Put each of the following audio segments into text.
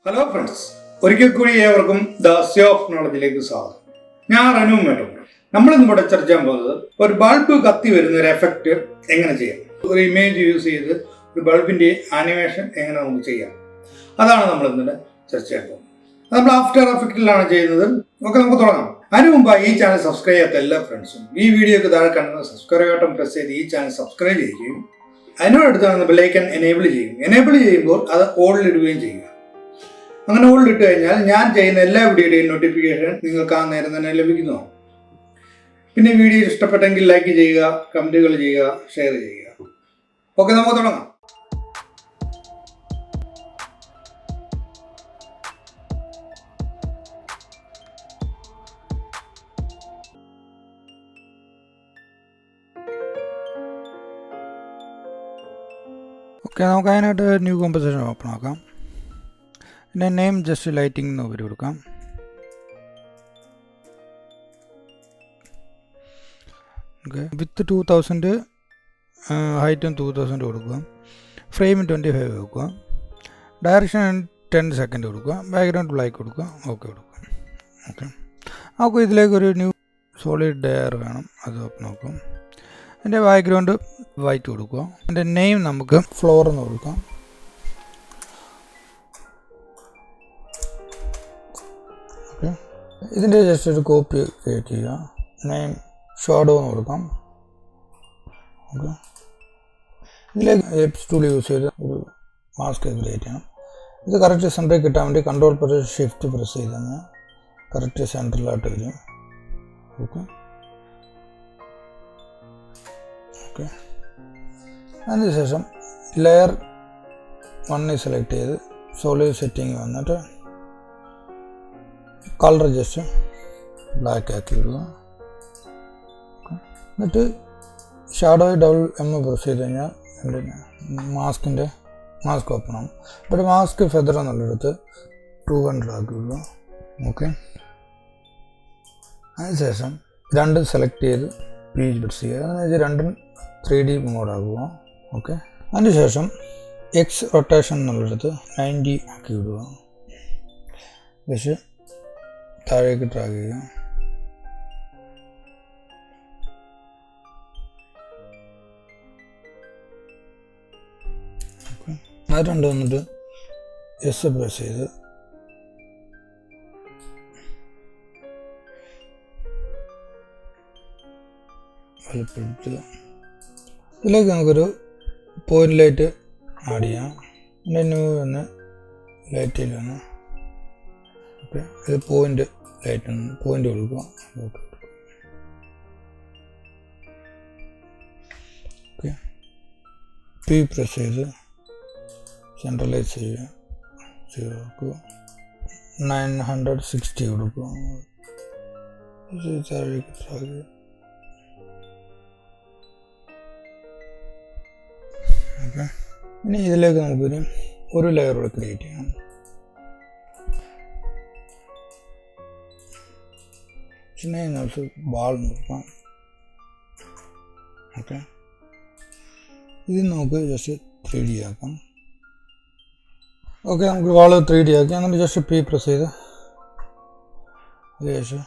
Hello friends, ഒരിക്കൽ കൂടി ഏവർക്കും ദ സേ ഓഫ് നോളജിലേക്ക് സ്വാഗതം. ഞാൻ റനു മേട്ടോ. നമ്മളിന്ന് ഇവിടെ ചർച്ച ചെയ്യാൻ പോകുന്നത് ഒരു ബൾബ് കത്തി വരുന്ന ഒരു എഫക്റ്റ് എങ്ങനെ ചെയ്യാം, ഒരു ഇമേജ് യൂസ് ചെയ്ത് ഒരു ബൾബിൻ്റെ ആനിമേഷൻ എങ്ങനെ നമുക്ക് ചെയ്യാം, അതാണ് നമ്മൾ ഇന്നിവിടെ ചർച്ച ചെയ്യാൻ പോകുന്നത്. നമ്മൾ ആഫ്റ്റർ എഫക്റ്റിലാണ് ചെയ്യുന്നത്. നമുക്ക് തുടങ്ങാം. അതിന് മുമ്പായി ഈ ചാനൽ സബ്സ്ക്രൈബ് ചെയ്യാത്ത എല്ലാ ഫ്രണ്ട്സും ഈ വീഡിയോക്ക് താഴെ കാണുന്ന സബ്സ്ക്രൈബ് ബട്ടൺ പ്രസ് ചെയ്ത് ഈ ചാനൽ സബ്സ്ക്രൈബ് ചെയ്യുകയും അതിനോടടുത്ത് ബെല്ലൈക്കൺ എനേബിൾ ചെയ്യും. എനേബിൾ ചെയ്യുമ്പോൾ അത് ഓളിൽ ഇടുകയും ചെയ്യുക. അങ്ങനെ ഓളിൽ ഇട്ട് കഴിഞ്ഞാൽ ഞാൻ ചെയ്യുന്ന എല്ലാ വീഡിയോയുടെയും നോട്ടിഫിക്കേഷൻ നിങ്ങൾക്ക് ആ നേരം തന്നെ ലഭിക്കുന്നതാണ്. പിന്നെ വീഡിയോ ഇഷ്ടപ്പെട്ടെങ്കിൽ ലൈക്ക് ചെയ്യുക, കമൻറ്റുകൾ ചെയ്യുക, ഷെയർ ചെയ്യുക. ഓക്കെ, നമുക്ക് തുടങ്ങാം. ഓക്കെ, നമുക്ക് അതിനായിട്ട് ന്യൂ കോമ്പസിഷൻ ഓപ്പൺ ആക്കാം. പിന്നെ നെയിം ജസ്റ്റ് ലൈറ്റിംഗ് എന്ന് പേര് കൊടുക്കാം. ഓക്കെ, വിത്ത് 2000 ഹൈറ്റും 2000 കൊടുക്കുക. ഫ്രെയിം 25 കൊടുക്കുക. ഡയറക്ഷൻ 10 സെക്കൻഡ് കൊടുക്കുക. ബാക്ക്ഗ്രൗണ്ട് ബ്ലാക്ക് കൊടുക്കുക. ഓക്കെ കൊടുക്കുക. ഓക്കെ, നമുക്ക് ഇതിലേക്കൊരു ന്യൂ സോളിഡ് ഡയർ വേണം, അത് ഓപ്പൺ ആക്കാം. എൻ്റെ ബാക്ക്ഗ്രൗണ്ട് വൈറ്റ് കൊടുക്കുക. എൻ്റെ നെയിം നമുക്ക് ഫ്ലോർ എന്ന് കൊടുക്കാം. ഓക്കെ, ഇതിൻ്റെ ജസ്റ്റ് ഒരു കോപ്പി ക്രിയേറ്റ് ചെയ്യുക. നെയിം ഷാഡോ എന്ന് കൊടുക്കാം. ഓക്കെ, ഇതിലേക്ക് എപ്സ് ടൂൾ യൂസ് ചെയ്ത് ഒരു മാസ്ക് ക്രിയേറ്റ് ചെയ്യണം. ഇത് കറക്റ്റ് സെൻറ്ററിൽ കിട്ടാൻ വേണ്ടി കൺട്രോൾ പ്രസ് ഷിഫ്റ്റ് പ്രസ് ചെയ്ത് കഴിഞ്ഞാൽ കറക്റ്റ് സെൻറ്ററിലായിട്ട് വരും. ഓക്കെ ഓക്കെ, അതിനുശേഷം ലെയർ 1 സെലക്ട് ചെയ്ത് സോളിഡ് സെറ്റിംഗ് വന്നിട്ട് കളർ ജസ്റ്റ് ബ്ലാക്ക് ആക്കി വിടുക. എന്നിട്ട് ഷാഡോ M പ്രസ് ചെയ്ത് കഴിഞ്ഞാൽ എൻ്റെ മാസ്ക് ഓപ്പൺ ആകും. അപ്പോൾ മാസ്ക് ഫെദർ എന്നുള്ളടത്ത് 200 ആക്കി വിടുക. ഓക്കെ, അതിനുശേഷം രണ്ടും സെലക്ട് ചെയ്ത് പേജ് പ്രസ് ചെയ്യുക. അതിന് രണ്ടും 3D മോഡാകുക. ഓക്കെ, അതിനുശേഷം എക്സ് റൊട്ടേഷൻ എന്നുള്ളിടത്ത് 90 ആക്കി വിടുക. ജസ്റ്റ് താഴേക്ക് ഡ്രാഗ് ചെയ്യുക. ഓക്കെ, അത് രണ്ട് വന്നിട്ട് എസ് പ്രസ് ചെയ്ത് വലുപ്പെടുത്തുക. ഇതിലേക്ക് നമുക്കൊരു പോയിൻ്റ് ലൈറ്റ് ആഡ് ചെയ്യാം. എൻ്റെ ന്യൂ തന്നെ ലൈറ്റിൽ വന്ന് ഓക്കെ, ഇത് പോയിൻ്റ് ലൈറ്റ് പോയിൻ്റ് കൊടുക്കുക. ഓക്കെ, പി പ്രസ് ചെയ്ത് സെൻട്രലൈസ് ചെയ്യുക. 960 കൊടുക്കുക. ഓക്കെ, ഇനി ഇതിലേക്ക് നമുക്കൊരു ലെയർ കൂടെ ക്രിയേറ്റ് ചെയ്യണം. പിന്നെ നമുക്ക് ബാൾ നോക്കാം. ഓക്കെ, ഇത് നമുക്ക് ജസ്റ്റ് 3D ആക്കാം. ഓക്കെ, നമുക്ക് വാൾ 3D ആക്കി. എന്നിട്ട് ജസ്റ്റ് പി പ്രസ് ചെയ്ത് ശേഷം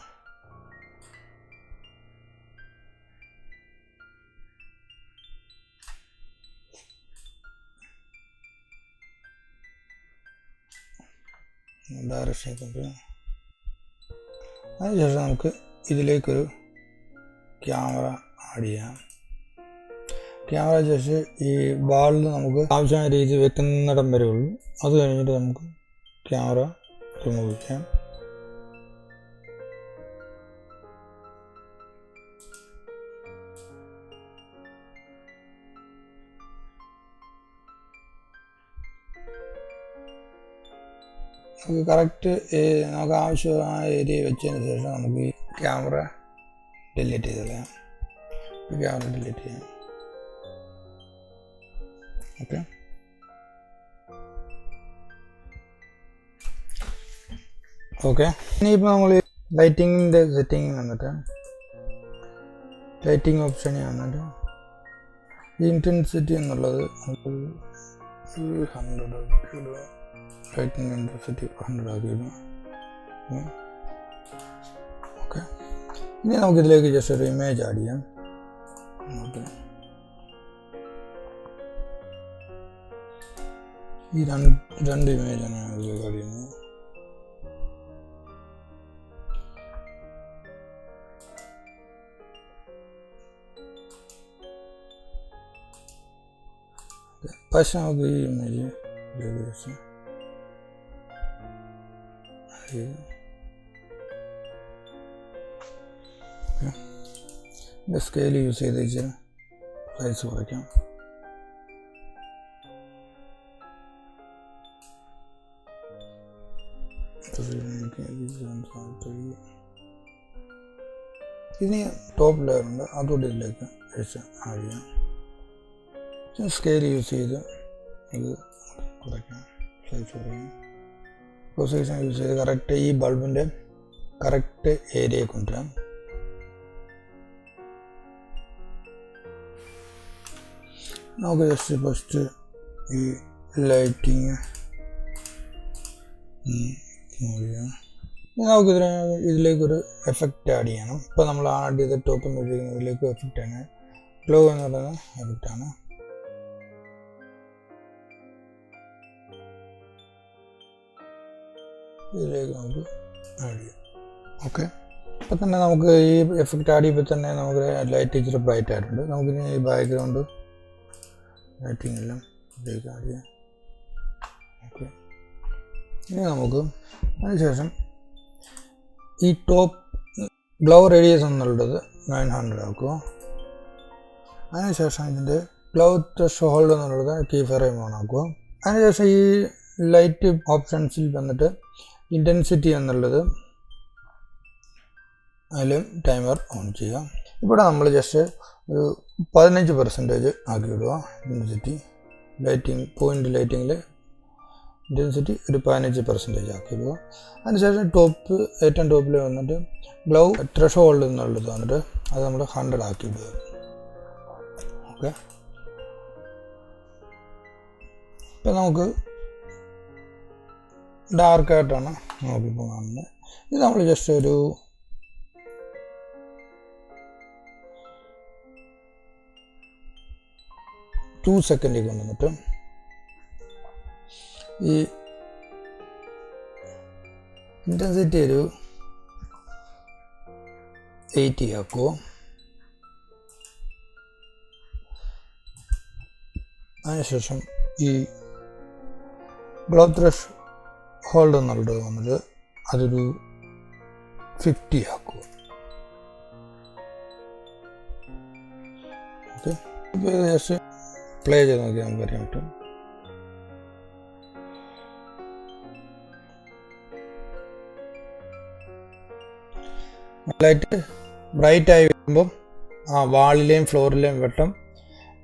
ഡയറക്ഷൻ അതിനുശേഷം നമുക്ക് ഇതിലേക്കൊരു ക്യാമറ ആഡ് ചെയ്യാം. ക്യാമറ ജസ്റ്റ് ഈ ബാളിൽ നമുക്ക് ആവശ്യമായ രീതി വെക്കുന്നിടം വരെ ഉള്ളൂ. അത് കഴിഞ്ഞിട്ട് നമുക്ക് ക്യാമറ റിമൂവ് ചെയ്യാം. നമുക്ക് കറക്റ്റ് നമുക്ക് ആവശ്യമായ ഏരിയ വെച്ചതിന് ശേഷം നമുക്ക് ഈ ക്യാമറ ഡിലീറ്റ് ചെയ്ത് കളയാം. ക്യാമറ ഡിലീറ്റ് ചെയ്യാം. ഓക്കെ, ഓക്കെ, ഇനിയിപ്പോൾ നമ്മൾ ലൈറ്റിങ്ങിൻ്റെ സെറ്റിംഗ് വന്നിട്ട് ലൈറ്റിംഗ് ഓപ്ഷനിൽ വന്നിട്ട് ഇൻറ്റൻസിറ്റി എന്നുള്ളത് നമുക്ക് 100 ഇടുക. Lighting intensity 100 ആക്കിയിരുന്നു. ഓക്കെ, ഇനി നമുക്കിതിലേക്ക് ജസ്റ്റ് ഒരു ഇമേജ് ആഡ് ചെയ്യാം. ഓക്കെ, ഈ രണ്ട് ഇമേജാണ് ഞാൻ ഇതിലേക്ക് ആഡ് ചെയ്യുന്നത്. പക്ഷെ നമുക്ക് ഈ ഇമേജ് വെച്ച് സ്കെയിൽ യൂസ് ചെയ്ത് വെച്ചാൽ സൈസ് കുറയ്ക്കാം. ഇനി ടോപ്പ് ലെയർ ഉണ്ട്, അതുകൊണ്ട് ഇതിലേക്ക് ആഡ് ചെയ്യാം. സ്കെയിൽ യൂസ് ചെയ്ത് ഇത് കുറയ്ക്കാം, സൈസ് കുറയ്ക്കാം. പൊസിഷൻ യൂസ് ചെയ്ത് കറക്റ്റ് ഈ ബൾബിൻ്റെ കറക്റ്റ് ഏരിയയിൽ കൊണ്ടുവരാം. നമുക്ക് ജസ്റ്റ് ഫസ്റ്റ് ഈ ലൈറ്റിങ് ഇതിലേക്കൊരു എഫക്റ്റ് ആഡ് ചെയ്യണം. ഇപ്പോൾ നമ്മൾ ആഡ് ചെയ്ത ടോപ്പ് ഇതിലേക്ക് എഫക്റ്റ് ആണ് ഗ്ലോ എന്ന് പറയുന്ന എഫക്റ്റാണ്. ഇതിലേക്ക് നമുക്ക് ആഡ് ചെയ്യാം. ഓക്കെ, ഇപ്പം തന്നെ നമുക്ക് ഈ എഫക്റ്റ് ആഡ് ചെയ്യുമ്പോൾ തന്നെ നമുക്ക് ലൈറ്റ് ഇച്ചിരി ബ്രൈറ്റ് ആയിട്ടുണ്ട്. നമുക്കിനി ഈ ബാക്ക്ഗ്രൗണ്ട് ലൈറ്റിംഗ് എല്ലാം ഇതിലേക്ക് ആഡ് ചെയ്യാം. ഓക്കെ, ഇനി നമുക്ക് അതിനുശേഷം ഈ ടോപ്പ് ഗ്ലോ റേഡിയസ് എന്നുള്ളത് 900 ആക്കുക. അതിനുശേഷം ഇതിൻ്റെ ഗ്ലോ ത്രെഷോൾഡ് എന്നുള്ളത് കീ ഫ്രെയിം ഓൺ ആക്കുക. അതിനുശേഷം ഈ ലൈറ്റ് ഓപ്ഷൻസിൽ വന്നിട്ട് ഇൻറ്റൻസിറ്റി എന്നുള്ളത് അതിൽ ടൈമർ ഓൺ ചെയ്യുക. ഇവിടെ നമ്മൾ ജസ്റ്റ് ഒരു 15% ആക്കി വിടുക. ഇൻറ്റൻസിറ്റി പോയിൻ്റ് ലൈറ്റിങ്ങിൽ ഇൻറ്റൻസിറ്റി ഒരു 15% ആക്കി വിടുക. അതിനുശേഷം ഏറ്റവും ടോപ്പിൽ വന്നിട്ട് ഗ്ലോ ത്രെഷോൾഡ് എന്നുള്ളത് വന്നിട്ട് അത് നമ്മൾ 100 ആക്കി വിടുക. ഓക്കെ, ഇപ്പം നമുക്ക് ഡാർക്കായിട്ടാണ് നമുക്കിപ്പോൾ കാണുന്നത്. ഇത് നമ്മൾ ജസ്റ്റ് ഒരു ടു സെക്കൻഡിൽ കൊണ്ടുവന്നിട്ട് ഈ ഇൻറ്റൻസിറ്റി ഒരു 80 ആക്കുമോ. അതിനുശേഷം ഈ ഗ്ലോ ത്രെഷ് ഹോൾഡ് എന്നുള്ളത് വന്നത് അതൊരു 50 ആക്കുക. ഓക്കെ, ഇപ്പോൾ ജസ്റ്റ് പ്ലേ ചെയ്ത് നോക്കിയാൽ നമുക്ക് അറിയാൻ പറ്റും. ലൈറ്റ് ബ്രൈറ്റ് ആയി വരുമ്പം ആ വാളിലെയും ഫ്ലോറിലെയും വെട്ടം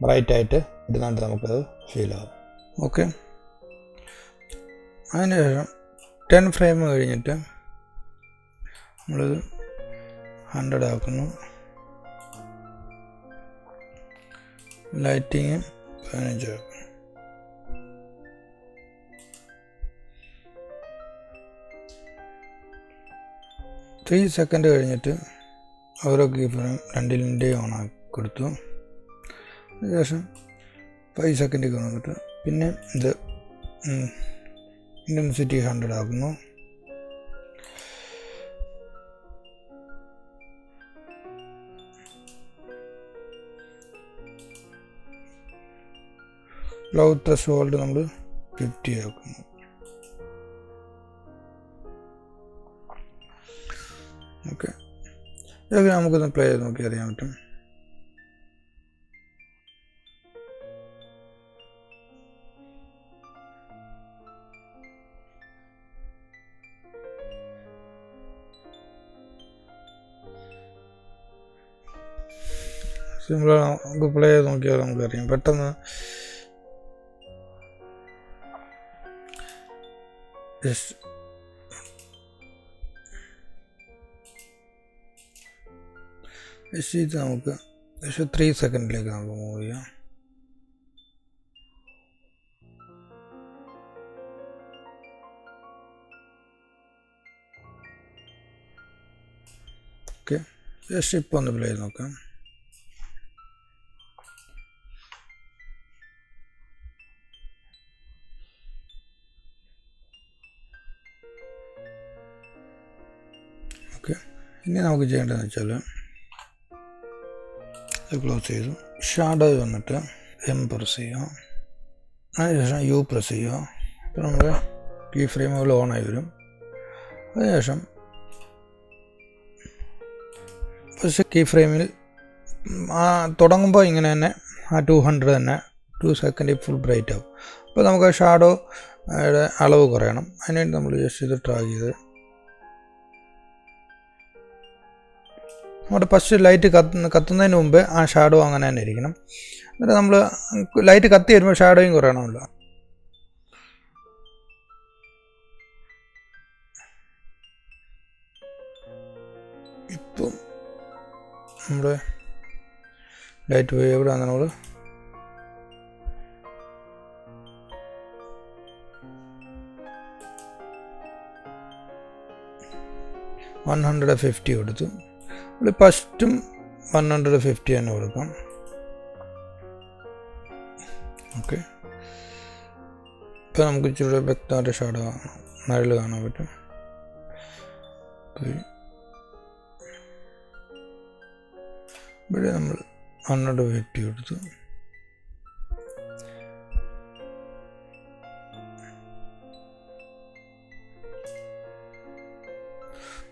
ബ്രൈറ്റായിട്ട് ഇരുന്നാണ്ട് നമുക്കത് ഫീൽ ആകും. ഓക്കെ, അതിനുശേഷം 10 ഫ്രെയിം കഴിഞ്ഞിട്ട് നമ്മളിത് 100 ആക്കുന്നു. ലൈറ്റിങ് 15 ആക്കും. ത്രീ സെക്കൻഡ് കഴിഞ്ഞിട്ട് ഓരോ കീ ഫ്രെയിം രണ്ടിൻ്റെയും ഓൺ ആക്കി കൊടുത്തു. അതിനുശേഷം 5 സെക്കൻഡിൽ വന്നിട്ട് പിന്നെ ഇത് ഇൻറ്റൻസിറ്റി 100 ആക്കുന്നു. ഗ്ലോ ത്രെഷോൾഡ് നമ്മൾ 50 ആക്കുന്നു. ഓക്കെ, ഇതൊക്കെ നമുക്കൊന്ന് പ്ലേ ചെയ്ത് നോക്കി അറിയാൻ പറ്റും. സിമ്പിളാണ്, നമുക്ക് പ്ലേ ചെയ്ത് നോക്കിയാൽ നമുക്കറിയാം പെട്ടെന്ന്. ജസ്റ്റ് ഇത് നമുക്ക് 3 സെക്കൻഡിലേക്ക് നമുക്ക് മൂവ് ചെയ്യാം. ഓക്കെ, ജസ്റ്റ് ഇപ്പോൾ ഒന്ന് പ്ലേ ചെയ്ത് നോക്കാം. ഓക്കെ, ഇനി നമുക്ക് ചെയ്യേണ്ടതെന്ന് വെച്ചാൽ ക്ലോസ് ചെയ്തു, ഷാഡോ വന്നിട്ട് എം പ്രസ് ചെയ്യുക, അതിനുശേഷം യു പ്രസ് ചെയ്യുക. അപ്പോൾ നമ്മുടെ കീ ഫ്രെയിമുകൾ ഓണായി വരും. അതിനുശേഷം ഫസ്റ്റ് കീ ഫ്രെയിമിൽ തുടങ്ങുമ്പോൾ ഇങ്ങനെ തന്നെ ആ 200 തന്നെ 2 സെക്കൻഡിൽ ഫുൾ ബ്രൈറ്റ് ആവും. അപ്പോൾ നമുക്ക് ആ ഷാഡോ അളവ് കുറയണം. അതിനുവേണ്ടി നമ്മൾ ജസ്റ്റ് ഇത് ട്രാക്ക് ചെയ്ത് നമ്മുടെ ഫസ്റ്റ് ലൈറ്റ് കത്തുന്നതിന് മുമ്പ് ആ ഷാഡോ അങ്ങനെ തന്നെ ഇരിക്കണം. എന്നിട്ട് നമ്മൾ ലൈറ്റ് കത്തി വരുമ്പോൾ ഷാഡോയും കുറയണമല്ലോ. ഇപ്പം നമ്മുടെ ലൈറ്റ് പോയി എവിടെയാണ് നമ്മൾ $150 കൊടുത്തു. നമ്മൾ ഫസ്റ്റും 150 തന്നെ കൊടുക്കാം. ഓക്കെ, ഇപ്പോൾ നമുക്ക് ഇച്ചിരി വ്യക്തമായിട്ട് ഷാഡോ നിഴൽ കാണാൻ പറ്റും. ഇവിടെ നമ്മൾ 150 കൊടുത്തു.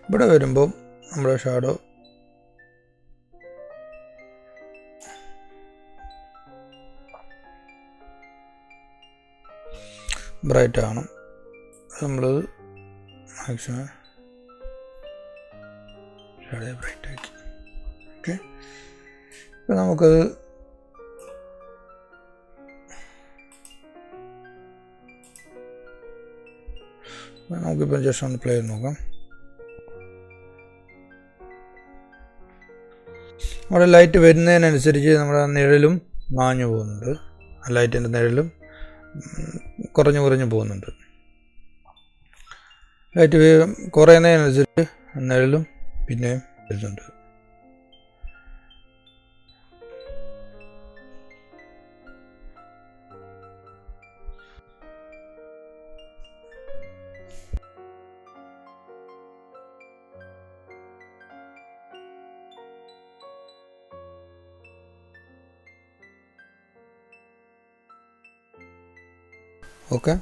ഇവിടെ വരുമ്പോൾ നമ്മുടെ ഷാഡോ ബ്രൈറ്റ് ആവണം. നമ്മളത് മാക്സിമം ഷാഡോ ബ്രൈറ്റ് ആക്കി. ഓക്കെ, ഇപ്പം നമുക്കത് നമുക്കിപ്പം ജസ്റ്റ് ഒന്ന് പ്ലേ ചെയ്ത് നോക്കാം. നമ്മുടെ ലൈറ്റ് വരുന്നതിനനുസരിച്ച് നമ്മുടെ നിഴലും മാഞ്ഞു പോകുന്നുണ്ട്. ആ ലൈറ്റിൻ്റെ നിഴലും കുറഞ്ഞു പോകുന്നുണ്ട്. ലൈറ്റ് കുറയുന്നതിനനുസരിച്ച് നിഴലും പിന്നെയും വരുന്നുണ്ട്. ഓക്കെ.